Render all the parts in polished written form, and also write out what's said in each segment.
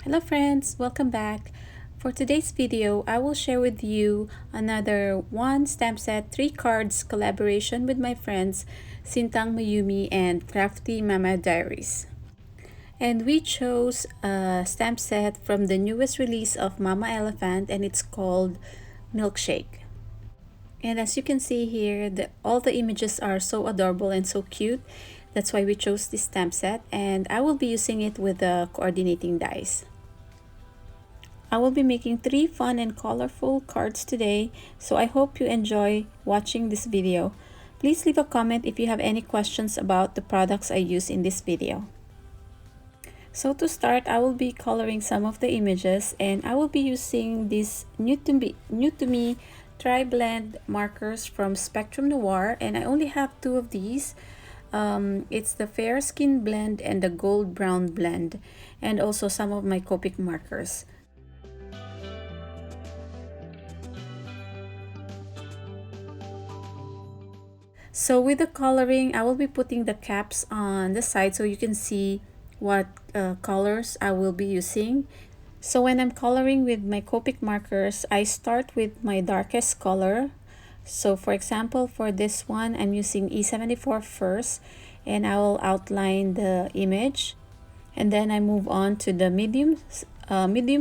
Hello friends, welcome back. For today's video, I will share with you another one stamp set 3 cards collaboration with my friends Sintang Mayumi and CraftyMamaDiaries. And we chose a stamp set from the newest release of Mama Elephant, and it's called Milkshake. And as you can see here, all the images are so adorable and so cute. That's why we chose this stamp set, and I will be using it with the coordinating dies. I will be making 3 fun and colorful cards today, so I hope you enjoy watching this video. Please leave a comment if you have any questions about the products I use in this video. So to start, I will be coloring some of the images, and I will be using these new to me tri-blend markers from Spectrum Noir, and I only have 2 of these. It's the Fair Skin blend and the Gold Brown blend, and also some of my Copic markers. So with the coloring, I will be putting the caps on the side so you can see what colors I will be using. So when I'm coloring with my Copic markers, I start with my darkest color. So for example, for this one, I'm using E74 first, and I will outline the image. And then I move on to the medium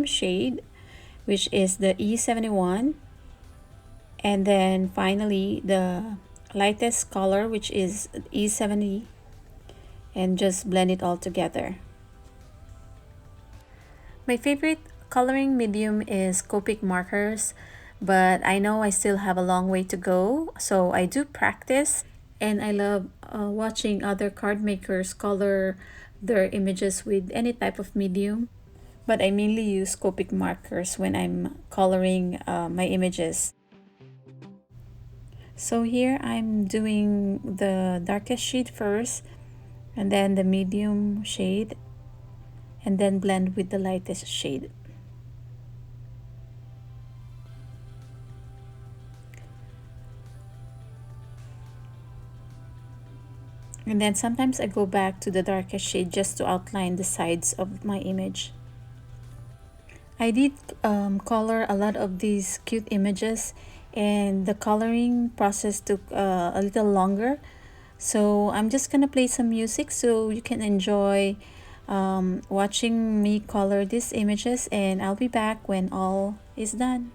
shade, which is the E71. And then finally the lightest color, which is E70, and just blend it all together. My favorite coloring medium is Copic markers, but I know I still have a long way to go, so I do practice, and I love watching other card makers color their images with any type of medium, but I mainly use Copic markers when I'm coloring my images. So here I'm doing the darkest shade first, and then the medium shade, and then blend with the lightest shade. And then sometimes I go back to the darkest shade just to outline the sides of my image. I did color a lot of these cute images, and the coloring process took a little longer. So I'm just gonna play some music so you can enjoy watching me color these images, and I'll be back when all is done.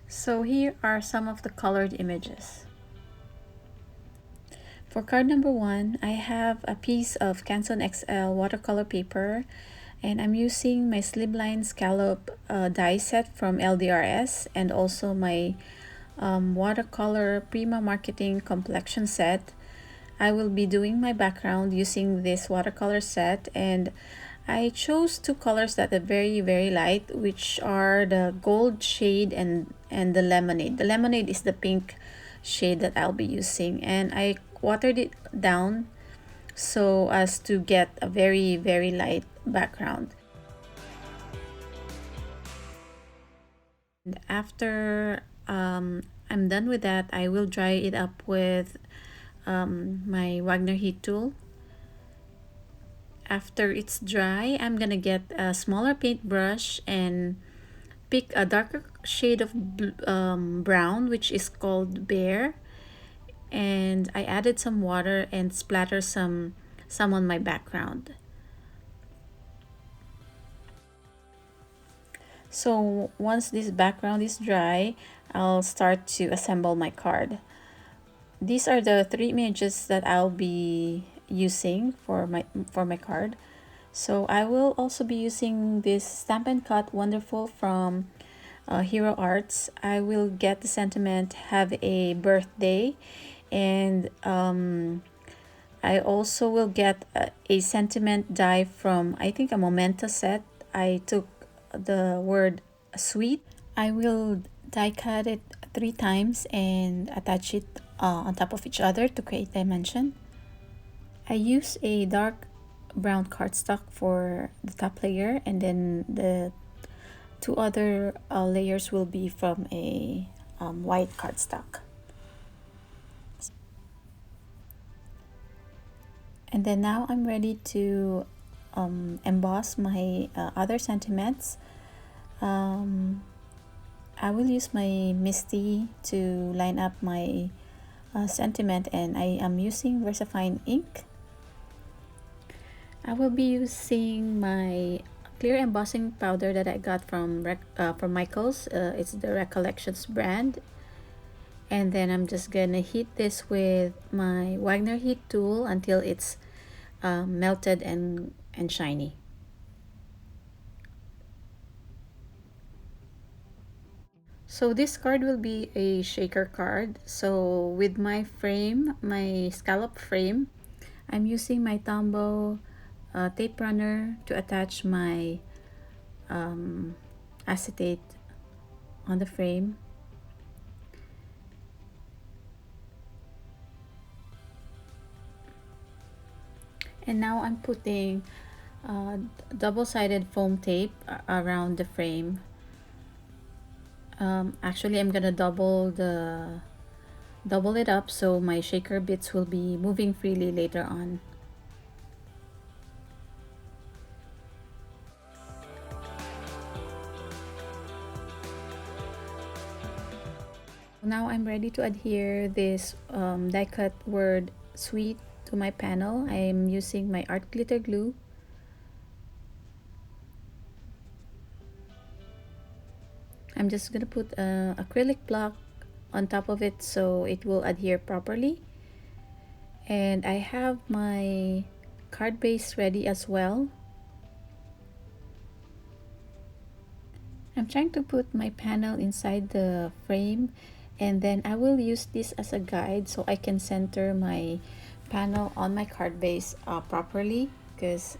So here are some of the colored images. For card number 1, I have a piece of Canson XL watercolor paper, and I'm using my Slimline Scallop die set from LDRS, and also my watercolor Prima Marketing complexion set. I will be doing my background using this watercolor set, and I chose two colors that are very light, which are the gold shade and the lemonade. The lemonade is the pink shade that I'll be using, and I watered it down so as to get a very light background. And after I'm done with that, I will dry it up with my Wagner heat tool. After it's dry, I'm gonna get a smaller paintbrush and pick a darker shade of brown, which is called Bear, and I added some water and splatter some on my background. So once this background is dry, I'll start to assemble my card. These are the three images that I'll be using for my card. So I will also be using this Stamp and Cut Wonderful from Hero Arts. I will get the sentiment "Have a Birthday," and I also will get a sentiment die from, I think, a Momenta set. I took the word "sweet." I will die cut it 3 times and attach it on top of each other to create dimension. I use a dark brown cardstock for the top layer, and then the two other layers will be from a white cardstock. And then now I'm ready to emboss my other sentiments. I will use my Misty to line up my sentiment, and I am using VersaFine ink. I will be using my clear embossing powder that I got from Michaels. It's the Recollections brand. And then I'm just gonna heat this with my Wagner heat tool until it's melted and shiny. So this card will be a shaker card. So with my frame, my scallop frame, I'm using my Tombow tape runner to attach my acetate on the frame. And now I'm putting double-sided foam tape around the frame. Actually, I'm gonna double it up so my shaker bits will be moving freely later on. Now I'm ready to adhere this die cut word "sweet" to my panel. I'm using my art glitter glue. I'm just gonna put an acrylic block on top of it so it will adhere properly. And I have my card base ready as well. I'm trying to put my panel inside the frame, and then I will use this as a guide so I can center my panel on my card base properly, because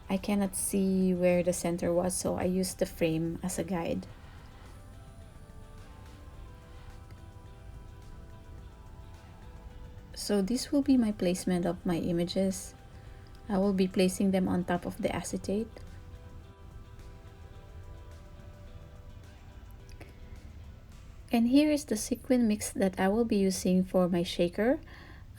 I cannot see where the center was, so I use the frame as a guide. So this will be my placement of my images. I will be placing them on top of the acetate. And here is the sequin mix that I will be using for my shaker.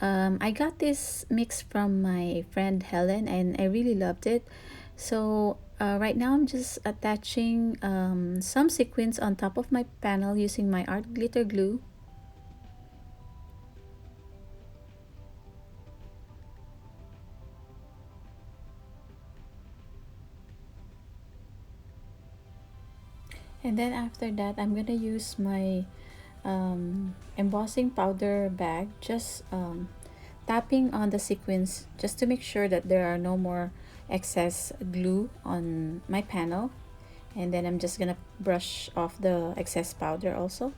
I got this mix from my friend Helen, and I really loved it. So right now I'm just attaching some sequins on top of my panel using my art glitter glue. And then after that, I'm gonna use my embossing powder bag, just tapping on the sequins just to make sure that there are no more excess glue on my panel. And then I'm just gonna brush off the excess powder also.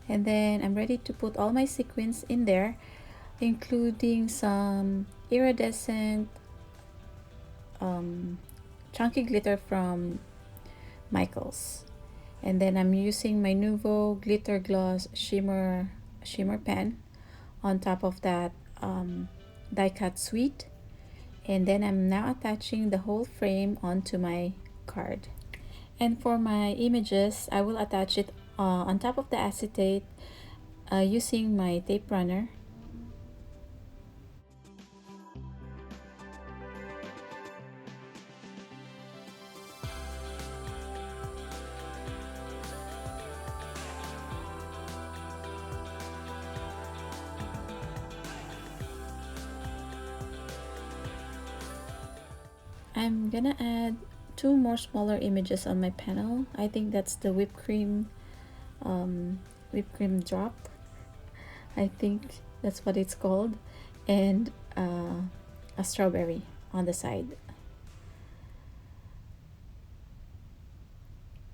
And then I'm ready to put all my sequins in there, including some iridescent chunky glitter from Michaels. And then I'm using my Nuvo Glitter Gloss Shimmer pen on top of that die cut suite. And then I'm now attaching the whole frame onto my card. And for my images, I will attach it on top of the acetate using my tape runner. I'm gonna add two more smaller images on my panel. I think that's the whipped cream drop. I think that's what it's called, and a strawberry on the side.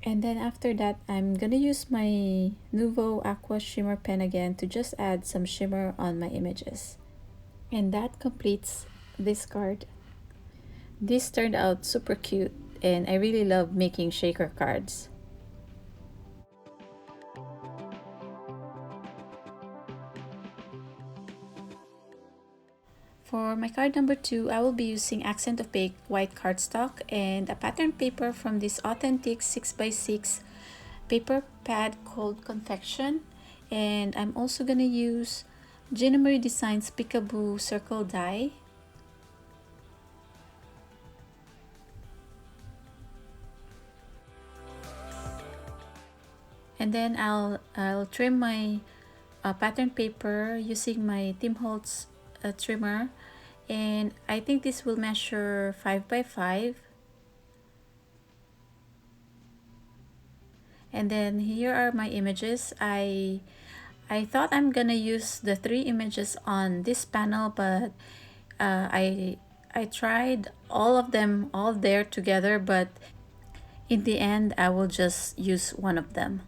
And then after that, I'm gonna use my Nuvo Aqua Shimmer pen again to just add some shimmer on my images. And that completes this card. This turned out super cute, and I really love making shaker cards. For my card number 2, I will be using accent opaque white cardstock and a pattern paper from this authentic 6x6 paper pad called Confection. And I'm also gonna use Gina Marie Designs Peekaboo Circle Die. And then I'll trim my pattern paper using my Tim Holtz trimmer, and I think this will measure 5x5. And then here are my images. I thought I'm gonna use the 3 images on this panel, but I tried all of them all there together, but in the end I will just use one of them.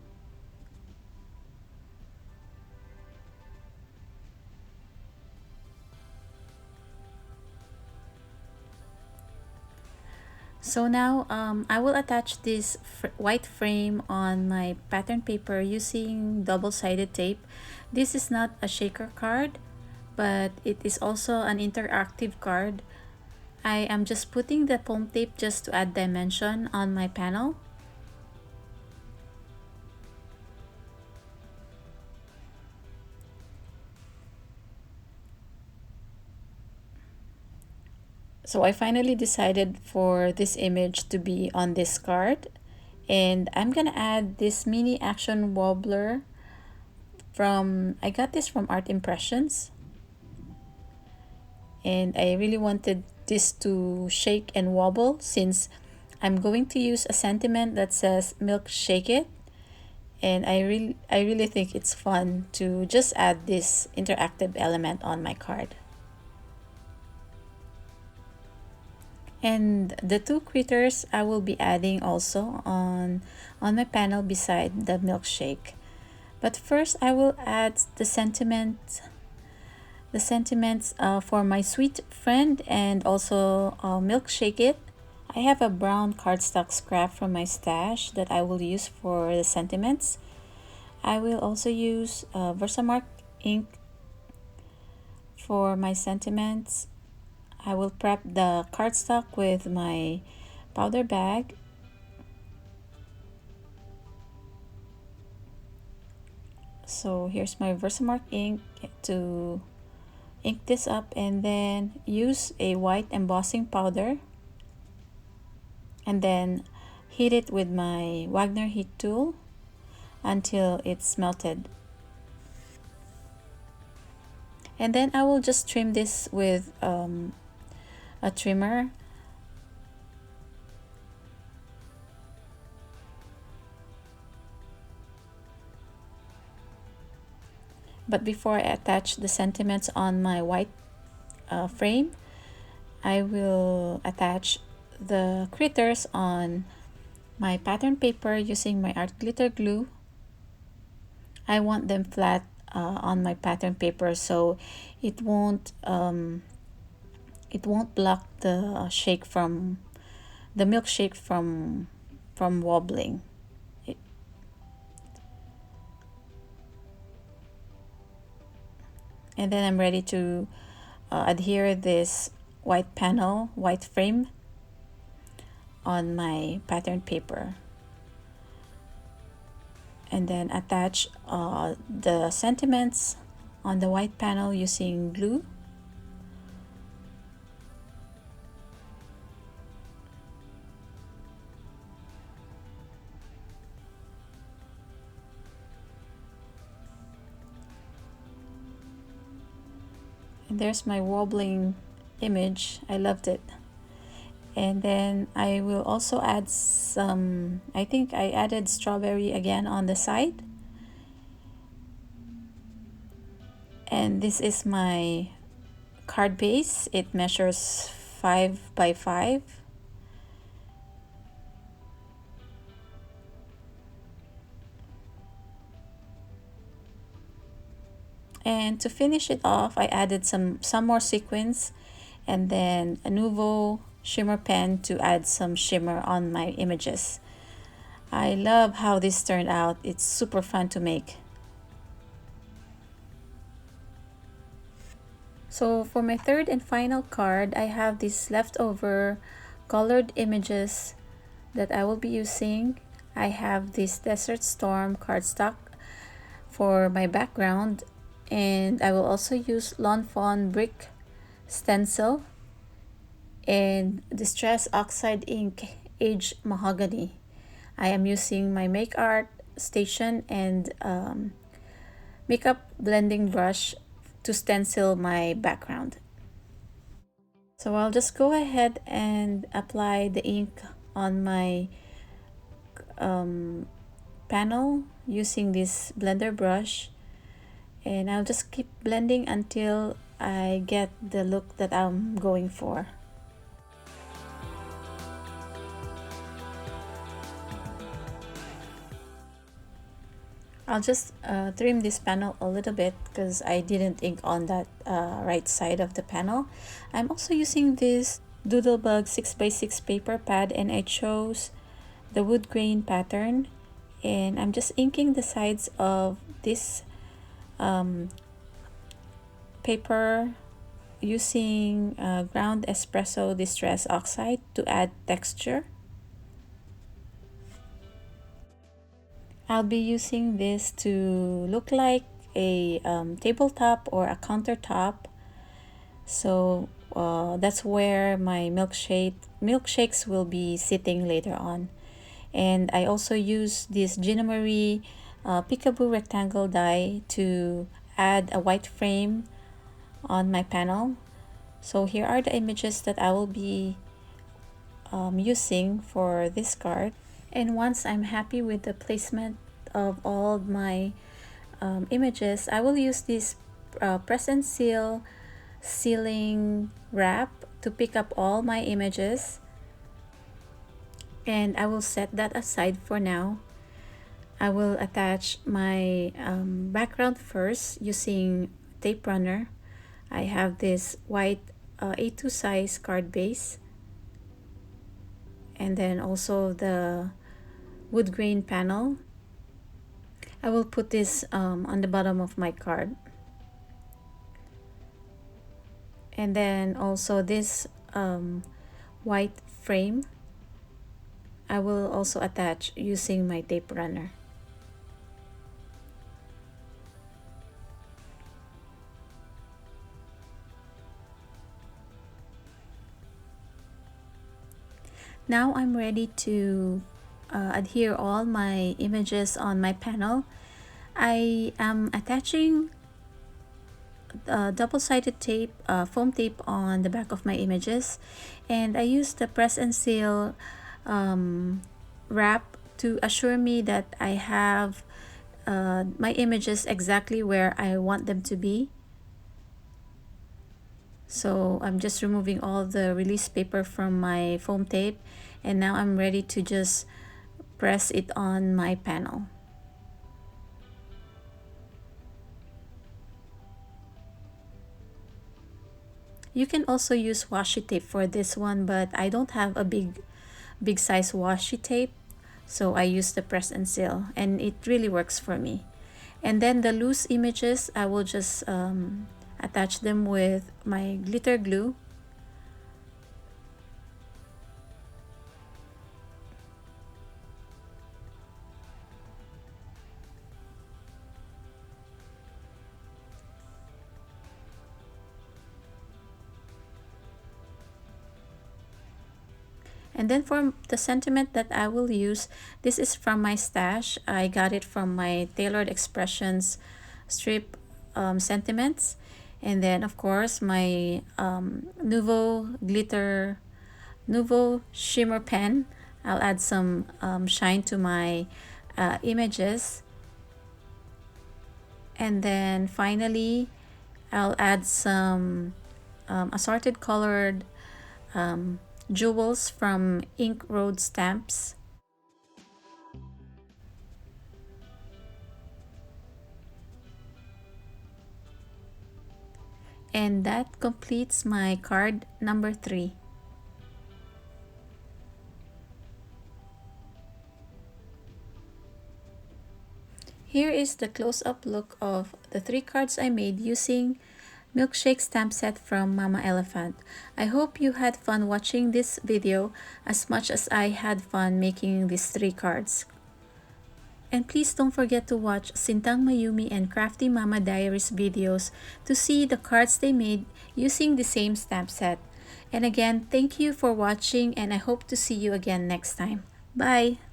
So now I will attach this white frame on my pattern paper using double-sided tape. This is not a shaker card, but it is also an interactive card. I am just putting the foam tape just to add dimension on my panel. So I finally decided for this image to be on this card, and I'm gonna add this mini action wobbler I got this from Art Impressions, and I really wanted this to shake and wobble since I'm going to use a sentiment that says milkshake it, and I really think it's fun to just add this interactive element on my card. And the 2 critters I will be adding also on my panel beside the milkshake. But first I will add the sentiments for my sweet friend and also milkshake it. I have a brown cardstock scrap from my stash that I will use for the sentiments. I will also use Versamark ink for my sentiments. I will prep the cardstock with my powder bag. So here's my Versamark ink to ink this up, and then use a white embossing powder and then heat it with my Wagner heat tool until it's melted. And then I will just trim this with a trimmer. But before I attach the sentiments on my white frame, I will attach the critters on my pattern paper using my art glitter glue. I want them flat on my pattern paper so it won't block the shake from the milkshake from wobbling. And then I'm ready to adhere this white frame on my pattern paper, and then attach the sentiments on the white panel using glue. And there's my wobbling image. I loved it. And then I will also add some, I think I added strawberry again on the side. And this is my card base. It measures 5 by 5. And to finish it off, I added some more sequins and then a Nuvo shimmer pen to add some shimmer on my images. I love how this turned out. It's super fun to make. So for my third and final card, I have these leftover colored images that I will be using. I have this Desert Storm cardstock for my background, and I will also use Lawn Fawn brick stencil and Distress Oxide ink aged mahogany. I am using my Make Art station and makeup blending brush to stencil my background. So I'll just go ahead and apply the ink on my panel using this blender brush, and I'll just keep blending until I get the look that I'm going for. I'll just trim this panel a little bit because I didn't ink on that right side of the panel. I'm also using this Doodlebug 6x6 paper pad, and I chose the wood grain pattern, and I'm just inking the sides of this paper using ground espresso distress oxide to add texture. I'll be using this to look like a tabletop or a countertop. So that's where my milkshakes will be sitting later on. And I also use this Gina Marie Peekaboo rectangle die to add a white frame on my panel. So here are the images that I will be using for this card. And once I'm happy with the placement of all my images, I will use this press and seal sealing wrap to pick up all my images, and I will set that aside for now. I will attach my background first using tape runner. I have this white A2 size card base, and then also the wood grain panel. I will put this on the bottom of my card. And then also this white frame, I will also attach using my tape runner. Now I'm ready to adhere all my images on my panel. I am attaching double-sided tape, foam tape on the back of my images, and I use the press and seal wrap to assure me that I have my images exactly where I want them to be. So I'm just removing all the release paper from my foam tape, and now I'm ready to just press it on my panel. You can also use washi tape for this one, but I don't have a big size washi tape, so I use the press and seal, and it really works for me. And then the loose images, I will just attach them with my glitter glue. And then for the sentiment that I will use, this is from my stash. I got it from my Tailored Expressions strip sentiments. And then of course my Nuvo shimmer pen. I'll add some shine to my images. And then finally, I'll add some assorted colored jewels from Ink Road Stamps. And that completes my card number 3. Here is the close-up look of the 3 cards I made using milkshake stamp set from Mama Elephant. I hope you had fun watching this video as much as I had fun making these 3 cards. And please don't forget to watch Sintang Mayumi and Crafty Mama Diaries videos to see the cards they made using the same stamp set. And again, thank you for watching, and I hope to see you again next time. Bye!